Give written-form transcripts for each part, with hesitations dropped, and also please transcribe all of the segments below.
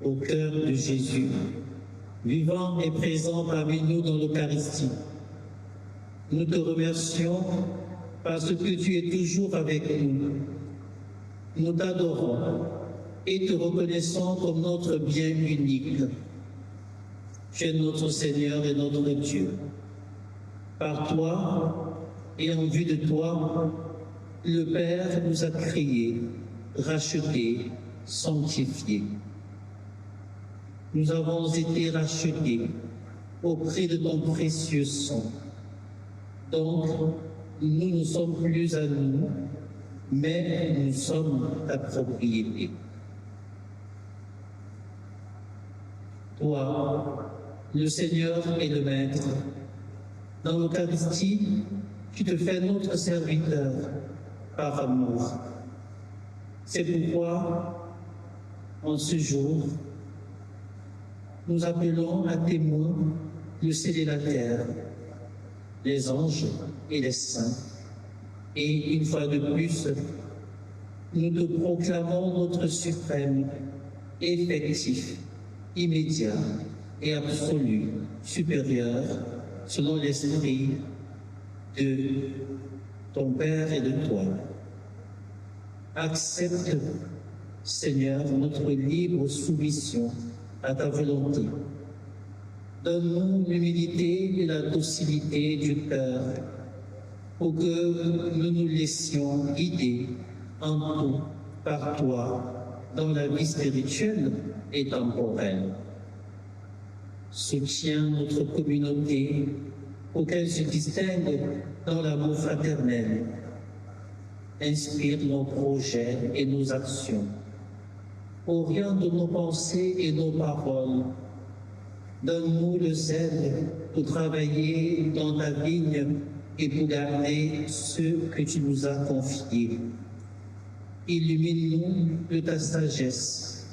Au cœur de Jésus, vivant et présent parmi nous dans l'Eucharistie. Nous te remercions parce que tu es toujours avec nous. Nous t'adorons et te reconnaissons comme notre bien unique. Tu es notre Seigneur et notre Dieu. Par toi et en vue de toi, le Père nous a créés, rachetés, sanctifiés. Nous avons été rachetés au prix de ton précieux sang. Donc, nous ne sommes plus à nous, mais nous sommes ta propriété. Toi, le Seigneur et le Maître, dans l'Eucharistie, tu te fais notre serviteur par amour. C'est pourquoi, en ce jour, nous appelons à témoin le ciel et la terre, les anges et les saints. Et une fois de plus, nous te proclamons notre suprême, effectif, immédiat et absolu, supérieur, selon l'esprit de ton Père et de toi. Accepte, Seigneur, notre libre soumission à ta volonté. Donne-nous l'humilité et la docilité du cœur pour que nous nous laissions guider en tout par toi dans la vie spirituelle et temporelle. Soutiens notre communauté pour qu'elle se distingue dans l'amour fraternel. Inspire nos projets et nos actions. Oriente nos pensées et nos paroles. Donne-nous le zèle pour travailler dans ta vigne et pour garder ceux que tu nous as confiés. Illumine-nous de ta sagesse,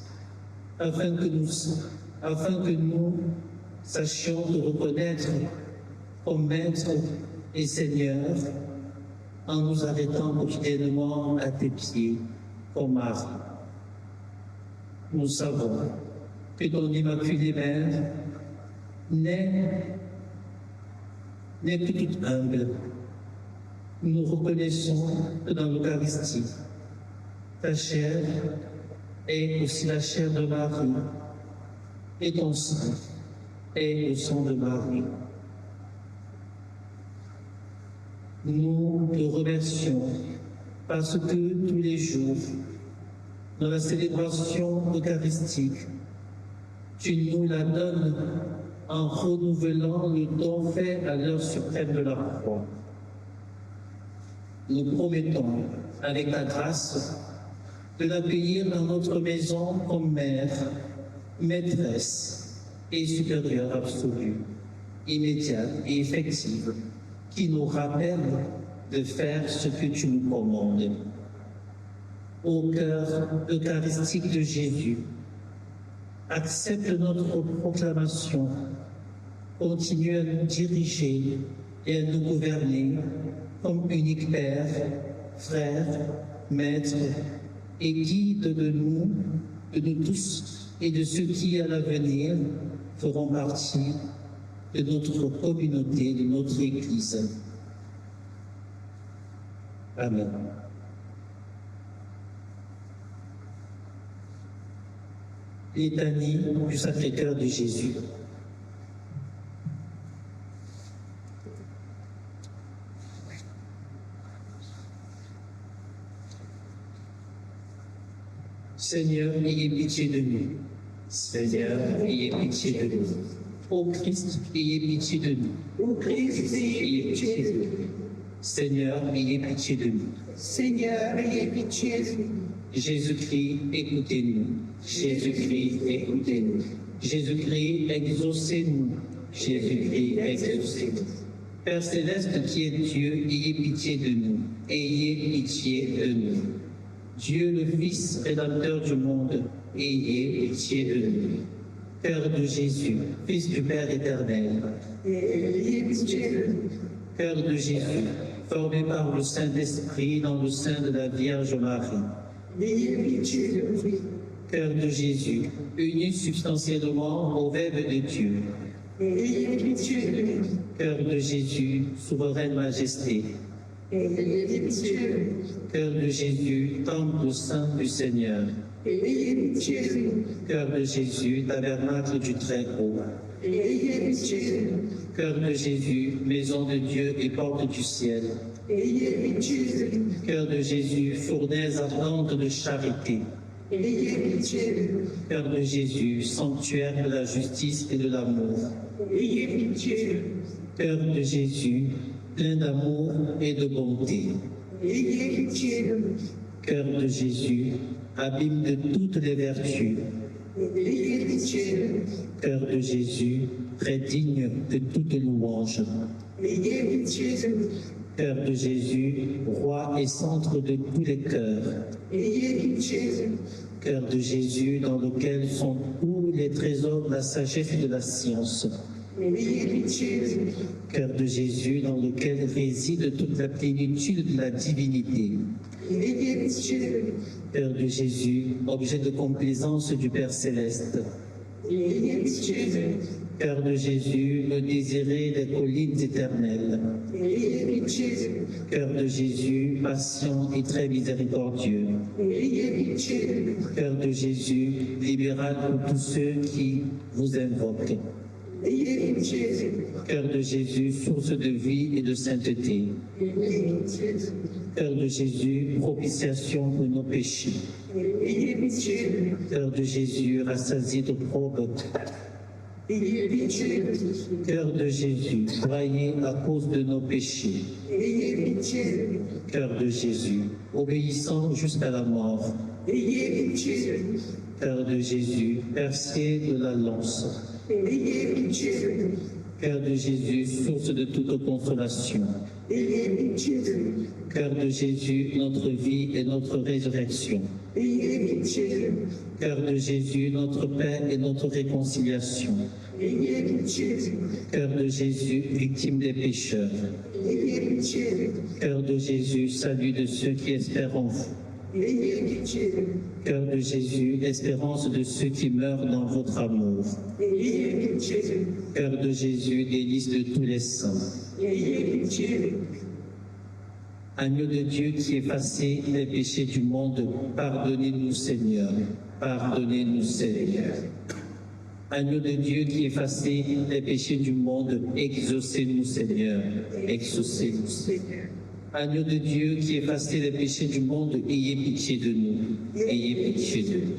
afin que nous sachions te reconnaître comme Maître et Seigneur, en nous arrêtant quotidiennement à tes pieds, comme Marie. Nous savons que ton Immaculée Mère n'est que toute humble. Nous reconnaissons que dans l'Eucharistie, ta chair est aussi la chair de Marie, et ton sang est le sang de Marie. Nous te remercions parce que tous les jours, dans la célébration eucharistique, tu nous la donnes en renouvelant le don fait à l'heure suprême de la croix. Nous promettons, avec ta grâce, de l'accueillir dans notre maison comme mère, maîtresse et supérieure absolue, immédiate et effective, qui nous rappelle de faire ce que tu nous commandes. Au cœur eucharistique de Jésus, accepte notre proclamation, continue à nous diriger et à nous gouverner comme unique Père, Frère, Maître et guide de nous tous et de ceux qui, à l'avenir, feront partie de notre communauté, de notre Église. Amen. Litanie du Sacré-Cœur de Jésus. Seigneur, ayez pitié de nous. Seigneur, ayez pitié de nous. Ô Christ, ayez pitié de nous. Ô Christ, ayez pitié de nous. Seigneur, ayez pitié de nous. Seigneur, ayez pitié de nous. Jésus-Christ, écoutez-nous. Jésus-Christ, écoutez-nous. Jésus-Christ, exaucez-nous. Jésus-Christ, exaucez-nous. Père céleste qui est Dieu, ayez pitié de nous. Ayez pitié de nous. Dieu le Fils, rédempteur du monde, ayez pitié de nous. Cœur de Jésus, Fils du Père éternel, Ayez pitié de nous. Cœur de Jésus, formé par le Saint-Esprit dans le sein de la Vierge Marie. Ayez pitié de nous. Cœur de Jésus, uni substantiellement au Verbe de Dieu. Ayez pitié de nous. Cœur de Jésus, souveraine majesté. Ayez pitié de nous. Cœur de Jésus, temple saint du Seigneur. Ayez pitié de nous. Cœur de Jésus, tabernacle du Très-Haut. Ayez pitié de nous. Cœur de Jésus, maison de Dieu et porte du ciel. ayez pitié de nous. Cœur de Jésus, fournaise ardente de charité. Ayez pitié de nous. Cœur de Jésus, sanctuaire de la justice et de l'amour. Ayez pitié de nous. Cœur de Jésus, plein d'amour et de bonté. Ayez pitié de nous. Cœur de Jésus, abîme de toutes les vertus. Ayez pitié de nous. Cœur de Jésus, très digne de toute louange. Ayez pitié de nous. Cœur de Jésus, roi et centre de tous les cœurs. Ayez pitié de nous. Cœur de Jésus, dans lequel sont tous les trésors de la sagesse et de la science. Ayez pitié de nous. Cœur de Jésus, dans lequel réside toute la plénitude de la divinité. Ayez pitié de nous. Cœur de Jésus, objet de complaisance du Père céleste. Ayez pitié de nous. Cœur de Jésus, le désiré des collines éternelles. Ayez pitié de nous. Cœur de Jésus, patient et très miséricordieux. Ayez pitié de nous. Cœur de Jésus, libéral pour tous ceux qui vous invoquent. Ayez pitié de nous. Cœur de Jésus, source de vie et de sainteté. Ayez pitié de nous. Cœur de Jésus, propitiation pour nos péchés. Ayez pitié de nous. Cœur de Jésus, rassasié de probes. Ayez pitié de nous. Cœur de Jésus, broyé à cause de nos péchés. Ayez pitié de nous. Cœur de Jésus, obéissant jusqu'à la mort. Ayez pitié de nous. Cœur de Jésus, percé de la lance. Ayez pitié de nous. Cœur de Jésus, source de toute consolation. Ayez pitié de nous. Cœur de Jésus, notre vie et notre résurrection. Ayez pitié de nous. Cœur de Jésus, notre paix et notre réconciliation. Ayez pitié de nous. Cœur de Jésus, victime des pécheurs. Ayez pitié de nous. Cœur de Jésus, salut de ceux qui espèrent en vous. Ayez pitié de nous. Cœur de Jésus, espérance de ceux qui meurent dans votre amour. Ayez pitié de nous. Cœur de Jésus, délice de tous les saints. Ayez pitié de nous. Agneau de Dieu qui effacez les péchés du monde, pardonnez-nous Seigneur, pardonnez-nous Seigneur. Agneau de Dieu qui effacez les péchés du monde, exaucez-nous Seigneur, exaucez-nous Seigneur. Agneau de Dieu qui effacez les péchés du monde, ayez pitié de nous, ayez pitié de nous.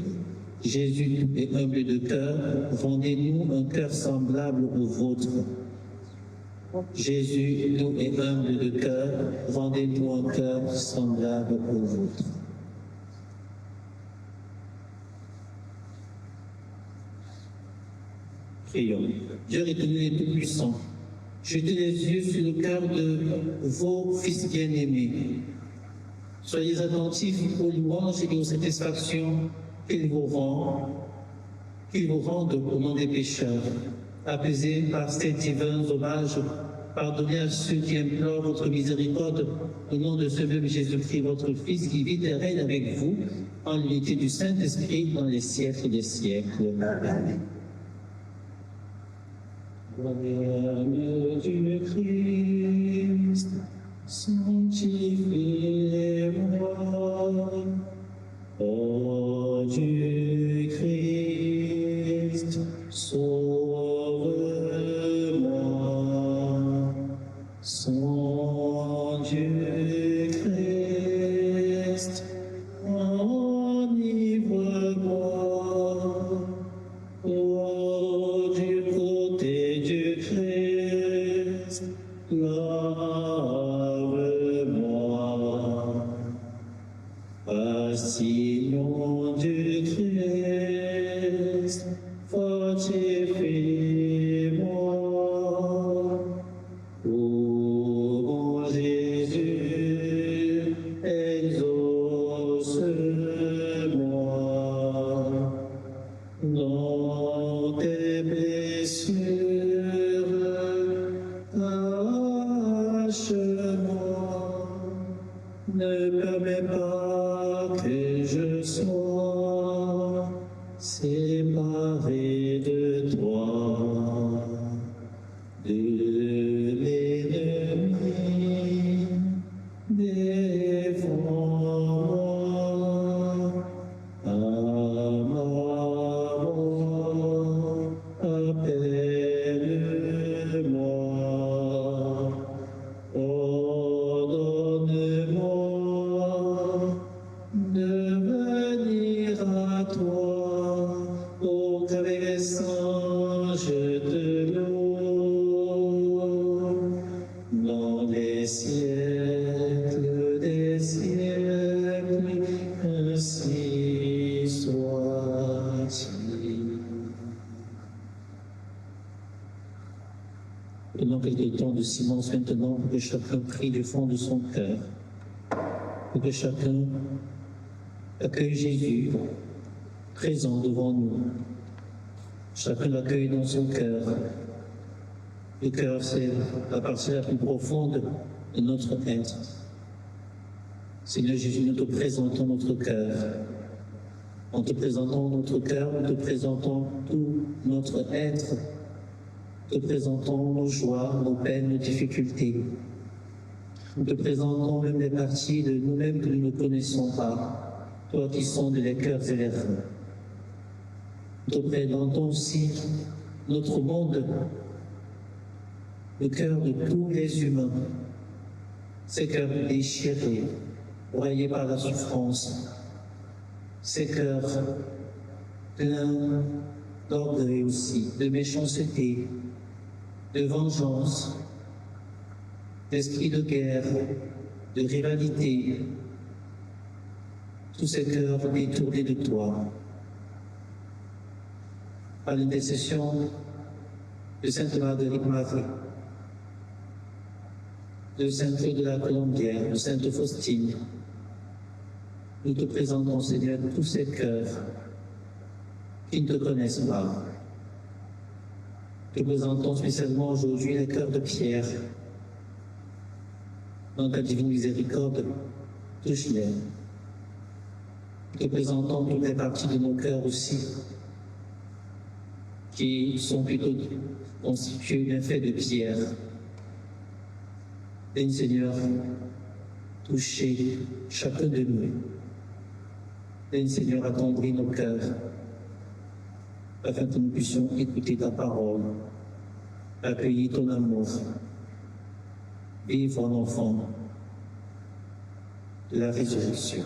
Jésus doux et humble de cœur, rendez-nous un cœur semblable au vôtre. Jésus, doux et humble de cœur, rendez-nous un cœur semblable au vôtre. Prions. Dieu éternel et tout-puissant, jetez les yeux sur le cœur de vos fils bien-aimés. Soyez attentifs aux louanges et aux satisfactions qu'ils vous rendent au nom des pécheurs. Apaisés par ces divins hommages, pardonnez à ceux qui implorent votre miséricorde au nom de ce même Jésus-Christ, votre Fils, qui vit et règne avec vous en l'unité du Saint-Esprit dans les siècles des siècles. Amen. Gloire du Christ, sanctifiez-moi. Ô du Christ, sauve-moi. Son Dieu Christ, enivre-moi. Ô du côté du Christ, lave-moi. Passillon du Christ, fortifie-moi. Ô mon Jésus, exauce-moi. Dans tes blessures, tâche-moi. Ne permets pas que je sois séparé de toi, de l'ennemi, défends-moi à ma mort, appelle-moi. Ordonne Prenons quelques temps de silence maintenant pour que chacun prie du fond de son cœur, pour que chacun accueille Jésus présent devant nous. Chacun l'accueille dans son cœur. Le cœur, c'est la partie la plus profonde de notre être. Seigneur Jésus, nous te présentons notre cœur. En te présentant notre cœur, nous te présentons tout notre être. Nous te présentons nos joies, nos peines, nos difficultés. Nous te présentons même les parties de nous-mêmes que nous ne connaissons pas, toi qui sondes les cœurs et les reins. Nous te présentons aussi notre monde, le cœur de tous les humains, ces cœurs déchirés, broyés par la souffrance, ces cœurs pleins d'orgueil aussi, de méchanceté, de vengeance, d'esprit de guerre, de rivalité, tous ces cœurs détournés de toi. Par l'intercession de Sainte Marguerite Marie, de Sainte Claude de la Colombière, de Sainte Faustine, nous te présentons, Seigneur, tous ces cœurs qui ne te connaissent pas. Nous te présentons spécialement aujourd'hui les cœurs de Pierre. Dans ta divine miséricorde, touche-les. Nous te présentons toutes les parties de nos cœurs aussi, qui sont plutôt constituées d'un fait de pierre. Daigne, Seigneur, toucher chacun de nous. Daigne, Seigneur, attendrir nos cœurs, afin que nous puissions écouter ta parole, accueillir ton amour, vivre en enfant de la résurrection.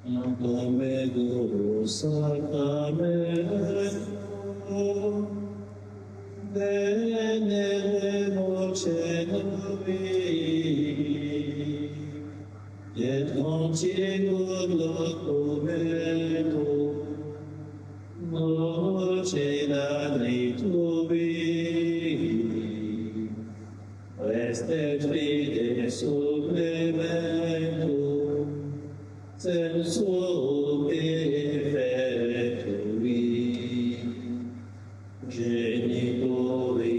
Domino sacramento, venere voce novi, et contigo documento, voce dadri tubi, restet fide supplemento, sensu perfectui, genitori,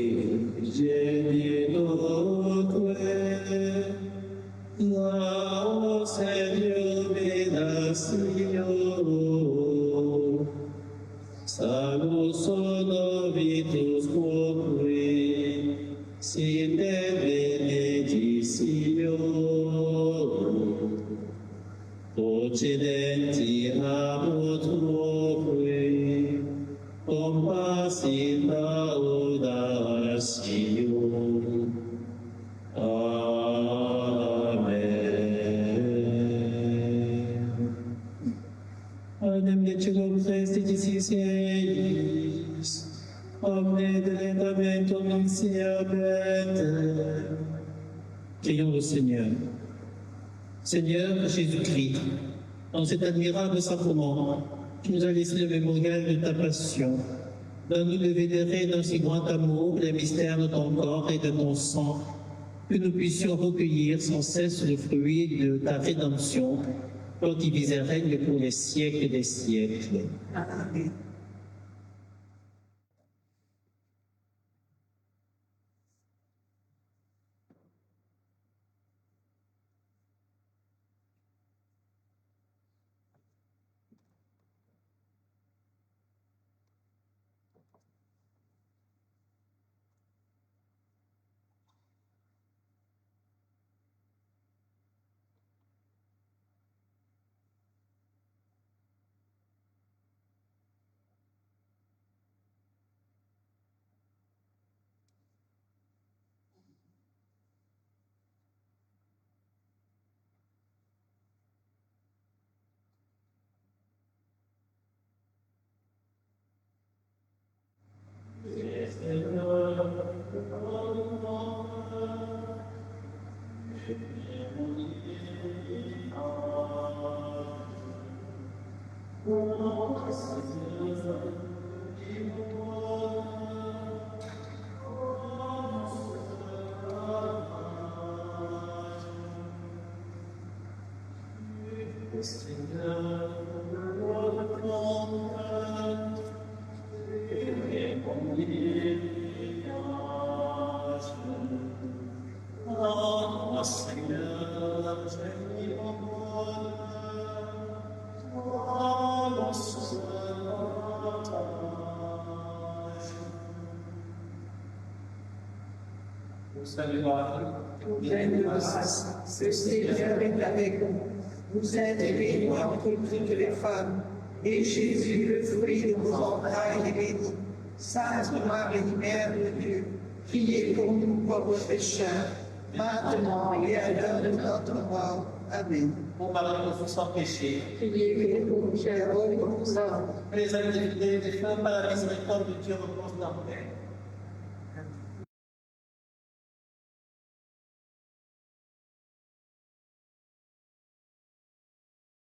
laus et jubilatio, salus novitus quoque, sit et benedictio, occidenti amut quoque, compassita audatio. Amen. Adem lecegum Christi disiseis, omne delentamento miserabet. Prions le Seigneur. Seigneur Jésus-Christ, dans cet admirable sacrement, tu nous as laissé le mémorial de ta passion. Donne-nous de vénérer dans si grand amour les mystères de ton corps et de ton sang, que nous puissions recueillir sans cesse le fruit de ta rédemption, toi qui vis et règnes pour les siècles des siècles. Amen. Pleine de grâce, le Seigneur est avec vous. Vous êtes bénie entre toutes les femmes, et Jésus, le fruit de vos entrailles, est béni. Sainte Marie, Mère de Dieu, priez pour nous pauvres pécheurs, maintenant et à l'heure de notre mort. Amen. Ô Marie, nous sans péché, Priez pour nous, chers pour nous. les âmes des fidèles et des femmes, par la miséricorde de Dieu, repose en paix.